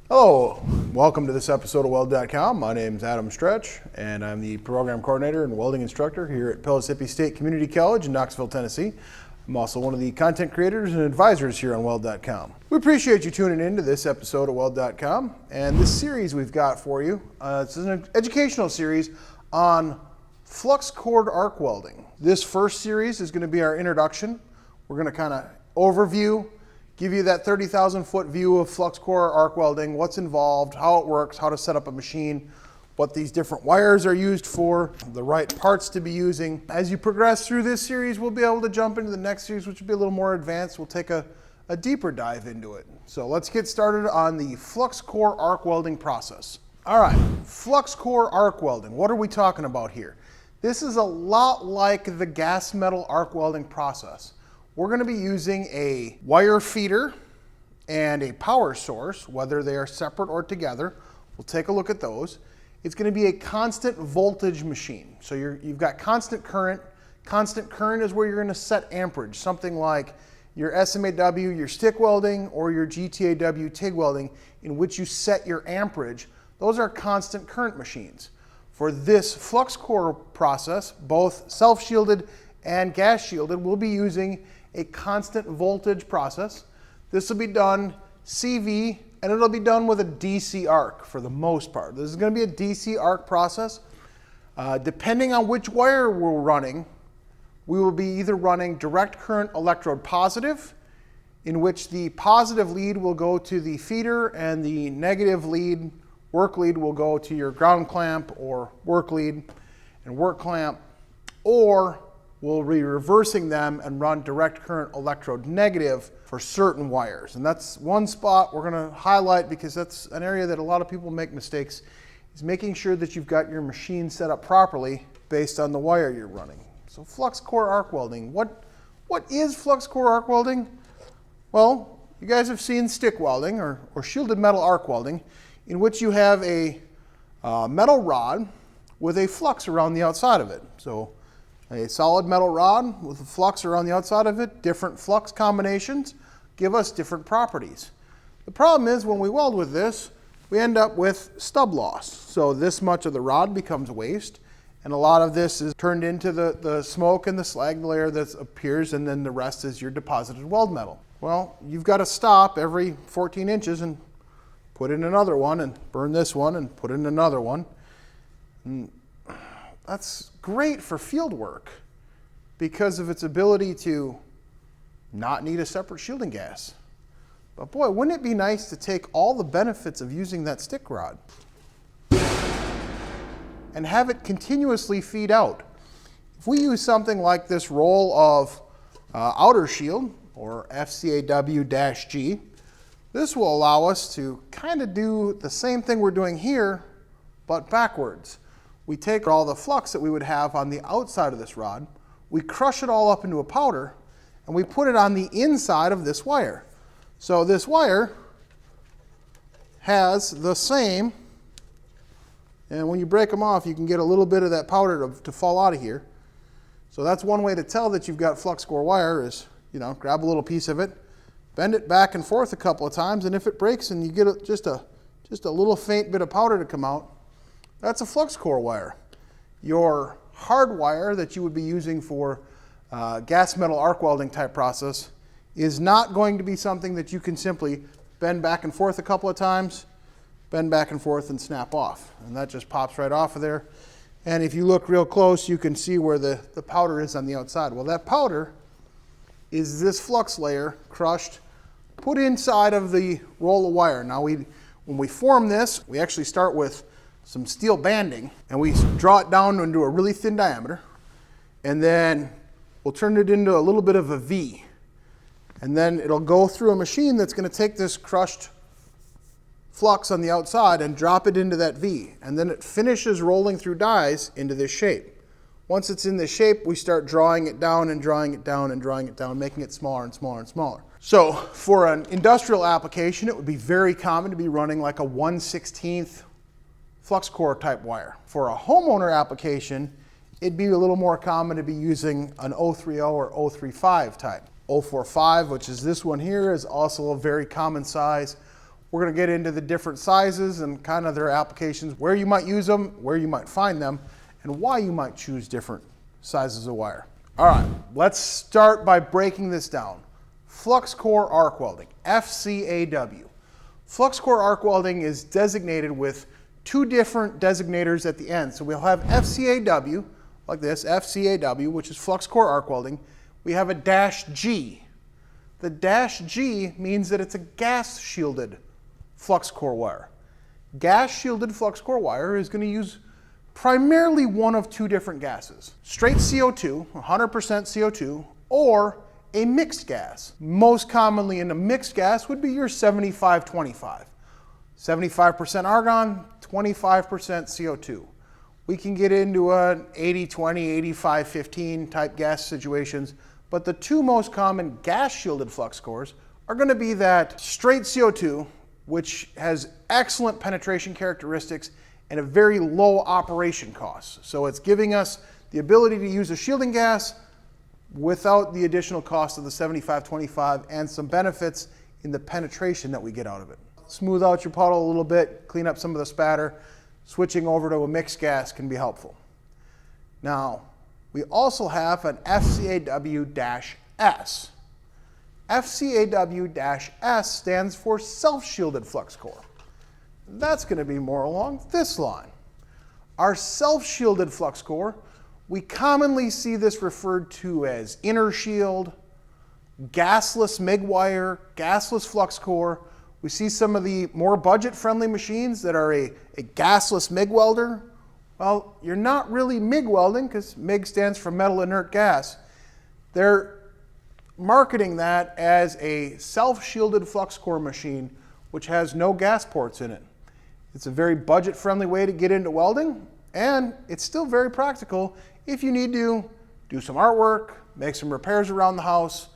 Hello, welcome to this episode of Weld.com. My name is Adam Streich, and I'm the program coordinator and welding instructor here at Pellissippi State Community College in Knoxville, Tennessee. I'm also one of the content creators and advisors here on Weld.com. We appreciate you tuning in to this episode of Weld.com, and this series we've got for you, it's an educational series on Flux Core arc welding. This first series is going to be our introduction. We're going to kind of overview, give you that 30,000 foot view of Flux Core arc welding, what's involved, how it works, how to set up a machine, what these different wires are used for, the right parts to be using. As you progress through this series, we'll be able to jump into the next series, which will be a little more advanced. We'll take a deeper dive into it. So let's get started on the Flux Core arc welding process. All right, Flux Core arc welding. What are we talking about here? This is a lot like the gas metal arc welding process. We're going to be using a wire feeder and a power source, whether they are separate or together. We'll take a look at those. It's going to be a constant voltage machine. So you've got constant current. Constant current is where you're going to set amperage, something like your SMAW, your stick welding, or your GTAW TIG welding, in which you set your amperage. Those are constant current machines. For this Flux Core process, both self-shielded and gas shielded, we'll be using a constant voltage process. This will be done CV, and it'll be done with a DC arc for the most part. This is going to be a DC arc process. Depending on which wire we're running, we will be either running direct current electrode positive, in which the positive lead will go to the feeder and the negative lead, work lead, will go to your ground clamp or work lead and work clamp, or we'll be reversing them and run direct current electrode negative for certain wires. And that's one spot we're going to highlight because that's an area that a lot of people make mistakes, is making sure that you've got your machine set up properly based on the wire you're running. So Flux Core arc welding. What is Flux Core arc welding? Well, you guys have seen stick welding or shielded metal arc welding, in which you have a metal rod with a flux around the outside of it. So a solid metal rod with a flux around the outside of it. Different flux combinations give us different properties. The problem is when we weld with this, we end up with stub loss. So this much of the rod becomes waste, and a lot of this is turned into the smoke and the slag layer that appears, and then the rest is your deposited weld metal. Well, you've got to stop every 14 inches and put in another one, and burn this one and put in another one. And that's great for field work because of its ability to not need a separate shielding gas. But boy, wouldn't it be nice to take all the benefits of using that stick rod and have it continuously feed out? If we use something like this roll of outer shield, or FCAW-G, this will allow us to kind of do the same thing we're doing here, but backwards. We take all the flux that we would have on the outside of this rod, we crush it all up into a powder, and we put it on the inside of this wire. So this wire has the same, and when you break them off, you can get a little bit of that powder to fall out of here. So that's one way to tell that you've got Flux Core wire is, grab a little piece of it, bend it back and forth a couple of times, and if it breaks and you get just a little faint bit of powder to come out, that's a Flux Core wire. Your hard wire that you would be using for gas metal arc welding type process is not going to be something that you can simply bend back and forth a couple of times, bend back and forth and snap off. And that just pops right off of there. And if you look real close, you can see where the powder is on the outside. Well, that powder is this flux layer crushed, put inside of the roll of wire. Now when we form this, we actually start with some steel banding, and we draw it down into a really thin diameter, and then we'll turn it into a little bit of a V. And then it'll go through a machine that's going to take this crushed flux on the outside and drop it into that V. And then it finishes rolling through dies into this shape. Once it's in this shape, we start drawing it down and drawing it down and drawing it down, making it smaller and smaller and smaller. So for an industrial application, it would be very common to be running like a 1/16 Flux Core type wire. For a homeowner application, it'd be a little more common to be using an 030 or 035 type. 045, which is this one here, is also a very common size. We're going to get into the different sizes and kind of their applications, where you might use them, where you might find them, and why you might choose different sizes of wire. All right, let's start by breaking this down. Flux Core arc welding, FCAW. Flux Core arc welding is designated with two different designators at the end. So we'll have FCAW, like this, FCAW, which is Flux Core arc welding. We have a -G. The -G means that it's a gas shielded flux core wire. Gas shielded flux core wire is going to use primarily one of two different gases. Straight CO2, 100% CO2, or a mixed gas. Most commonly in a mixed gas would be your 75-25. 75% argon, 25% CO2. We can get into an 80-20, 85-15 type gas situations, but the two most common gas shielded flux cores are going to be that straight CO2, which has excellent penetration characteristics and a very low operation cost. So it's giving us the ability to use a shielding gas without the additional cost of the 75-25 and some benefits in the penetration that we get out of it. Smooth out your puddle a little bit, clean up some of the spatter. Switching over to a mixed gas can be helpful. Now, we also have an FCAW-S. FCAW-S stands for self-shielded flux core. That's going to be more along this line. Our self-shielded flux core, we commonly see this referred to as inner shield, gasless MIG wire, gasless flux core. We see some of the more budget-friendly machines that are a gasless MIG welder. Well, you're not really MIG welding because MIG stands for metal inert gas. They're marketing that as a self-shielded flux core machine which has no gas ports in it. It's a very budget-friendly way to get into welding, and it's still very practical if you need to do some artwork, make some repairs around the house,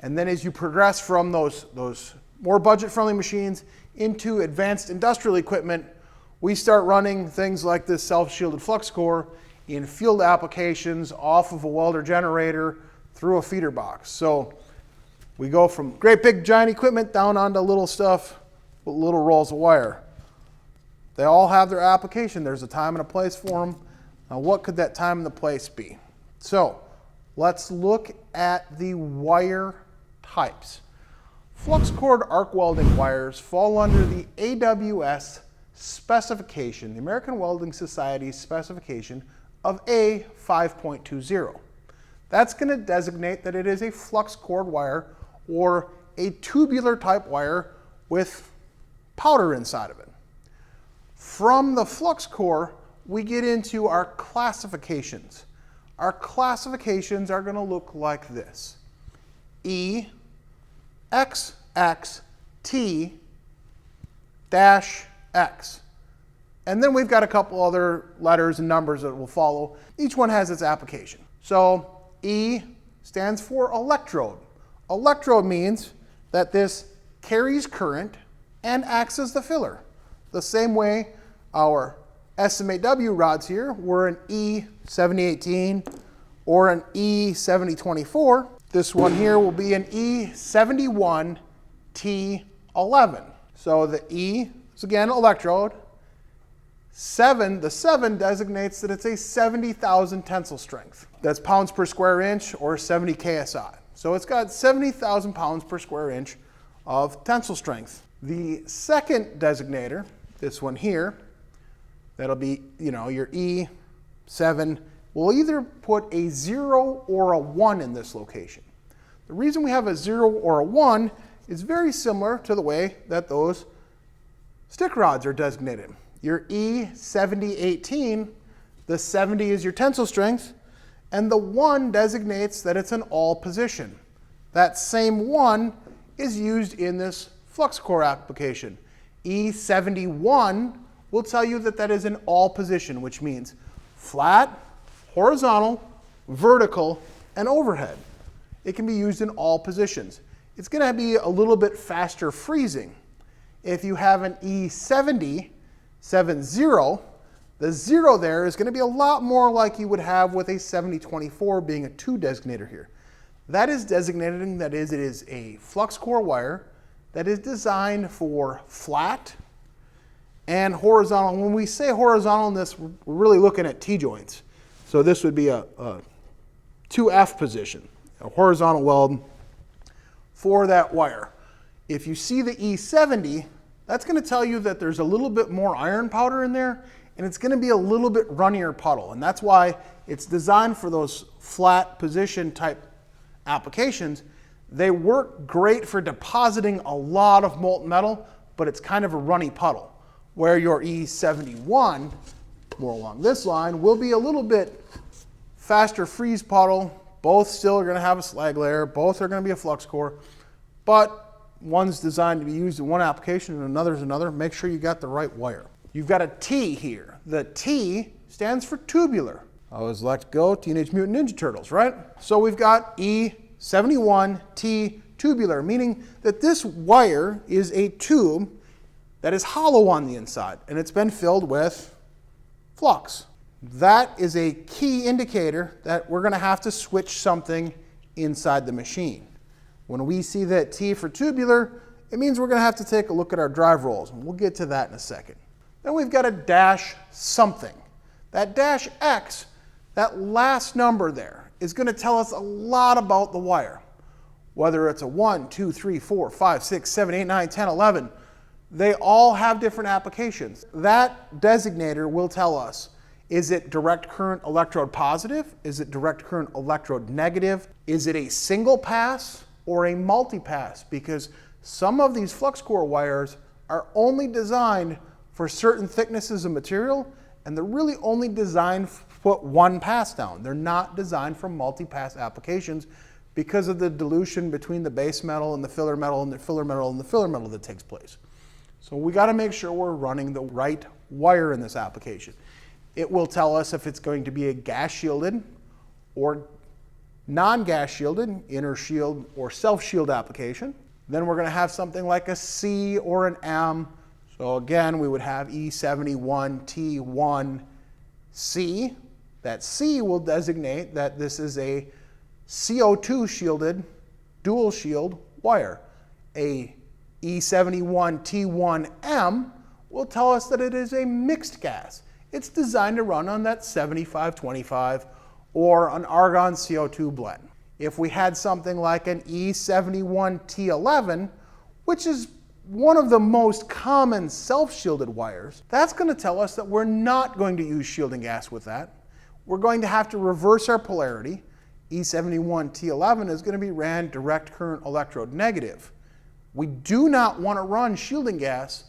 and then as you progress from those more budget-friendly machines into advanced industrial equipment, we start running things like this self-shielded flux core in field applications off of a welder generator through a feeder box. So we go from great big giant equipment down onto little stuff with little rolls of wire. They all have their application. There's a time and a place for them. Now what could that time and the place be? So let's look at the wire types. Flux core arc welding wires fall under the AWS specification, the American Welding Society's specification of A5.20. That's going to designate that it is a flux core wire or a tubular type wire with powder inside of it. From the flux core, we get into our classifications. Our classifications are going to look like this: E, X, X, T, dash, X. And then we've got a couple other letters and numbers that will follow. Each one has its application. So E stands for electrode. Electrode means that this carries current and acts as the filler. The same way our SMAW rods here were an E7018 or an E7024. This one here will be an E71T11. So the E is again electrode. The 7 designates that it's a 70,000 tensile strength. That's pounds per square inch or 70 KSI. So it's got 70,000 pounds per square inch of tensile strength. The second designator, this one here, that'll be, your E7, we'll either put a 0 or a 1 in this location. The reason we have a 0 or a 1 is very similar to the way that those stick rods are designated. Your E7018, the 70 is your tensile strength, and the 1 designates that it's an all position. That same 1 is used in this flux core application. E71 will tell you that that is an all position, which means flat, horizontal, vertical, and overhead. It can be used in all positions. It's going to be a little bit faster freezing. If you have an E70, 70, the 0 there is going to be a lot more like you would have with a 7024 being a 2 designator here. That is designating that it is a flux core wire that is designed for flat and horizontal. When we say horizontal in this, we're really looking at T-joints. So this would be a 2F position, a horizontal weld for that wire. If you see the E70, that's going to tell you that there's a little bit more iron powder in there, and it's going to be a little bit runnier puddle. And that's why it's designed for those flat position type applications. They work great for depositing a lot of molten metal, but it's kind of a runny puddle. Where your E71, more along this line, will be a little bit faster freeze puddle. Both still are going to have a slag layer. Both are going to be a flux core, but one's designed to be used in one application and another's another. Make sure you got the right wire. You've got a T here. The T stands for tubular. I always like to go Teenage Mutant Ninja Turtles, right? So we've got E71T tubular, meaning that this wire is a tube that is hollow on the inside, and it's been filled with flux. That is a key indicator that we're going to have to switch something inside the machine. When we see that T for tubular, it means we're going to have to take a look at our drive rolls, and we'll get to that in a second. Then we've got a dash something. That dash X, that last number there, is going to tell us a lot about the wire. Whether it's a 1, 2, 3, 4, 5, 6, 7, 8, 9, 10, 11, they all have different applications. That designator will tell us, is it direct current electrode positive? Is it direct current electrode negative? Is it a single pass or a multi-pass? Because some of these flux core wires are only designed for certain thicknesses of material, and they're really only designed to put one pass down. They're not designed for multi-pass applications because of the dilution between the base metal and the filler metal and the filler metal and the filler metal that takes place. So we got to make sure we're running the right wire in this application. It will tell us if it's going to be a gas shielded or non-gas shielded, inner shield or self-shield application. Then we're going to have something like a C or an M. So again, we would have E71T1C. That C will designate that this is a CO2 shielded dual shield wire. A E71T1M will tell us that it is a mixed gas. It's designed to run on that 75-25 or an argon CO2 blend. If we had something like an E71T11, which is one of the most common self-shielded wires, that's going to tell us that we're not going to use shielding gas with that. We're going to have to reverse our polarity. E71T11 is going to be ran direct current electrode negative. We do not want to run shielding gas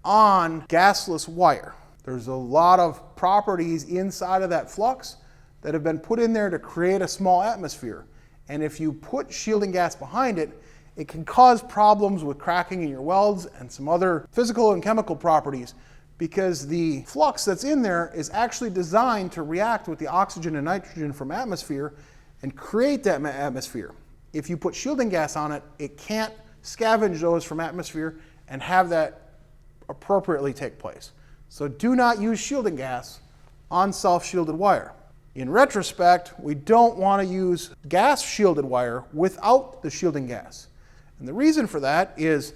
on gasless wire. There's a lot of properties inside of that flux that have been put in there to create a small atmosphere. And if you put shielding gas behind it, it can cause problems with cracking in your welds and some other physical and chemical properties, because the flux that's in there is actually designed to react with the oxygen and nitrogen from atmosphere and create that atmosphere. If you put shielding gas on it, it can't scavenge those from atmosphere and have that appropriately take place. So do not use shielding gas on self-shielded wire. In retrospect, we don't want to use gas shielded wire without the shielding gas. And the reason for that is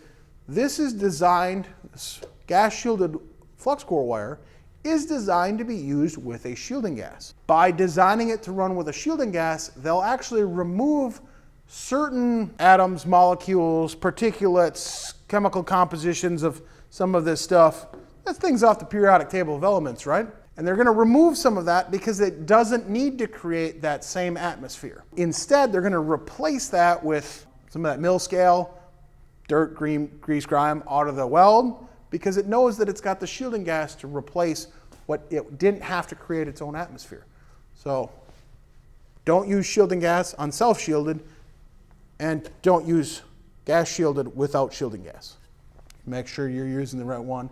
this is designed, this gas shielded flux core wire is designed to be used with a shielding gas. By designing it to run with a shielding gas, they'll actually remove certain atoms, molecules, particulates, chemical compositions of some of this stuff. That's things off the periodic table of elements, right? And they're going to remove some of that because it doesn't need to create that same atmosphere. Instead, they're going to replace that with some of that mill scale, dirt, grease, grime out of the weld, because it knows that it's got the shielding gas to replace what it didn't have to create its own atmosphere. So don't use shielding gas on self-shielded, and don't use gas shielded without shielding gas. Make sure you're using the right one.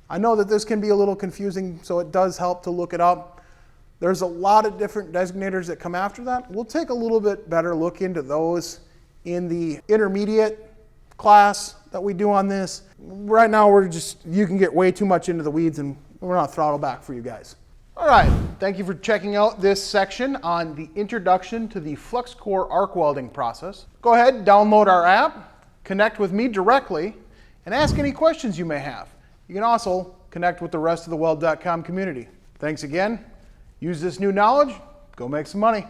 I know that this can be a little confusing, so it does help to look it up. There's a lot of different designators that come after that. We'll take a little bit better look into those in the intermediate class that we do on this. Right now, you can get way too much into the weeds, and we're not throttle back for you guys. All right, thank you for checking out this section on the introduction to the Flux Core arc welding process. Go ahead, download our app, connect with me directly and ask any questions you may have. You can also connect with the rest of the Weld.com community. Thanks again. Use this new knowledge. Go make some money.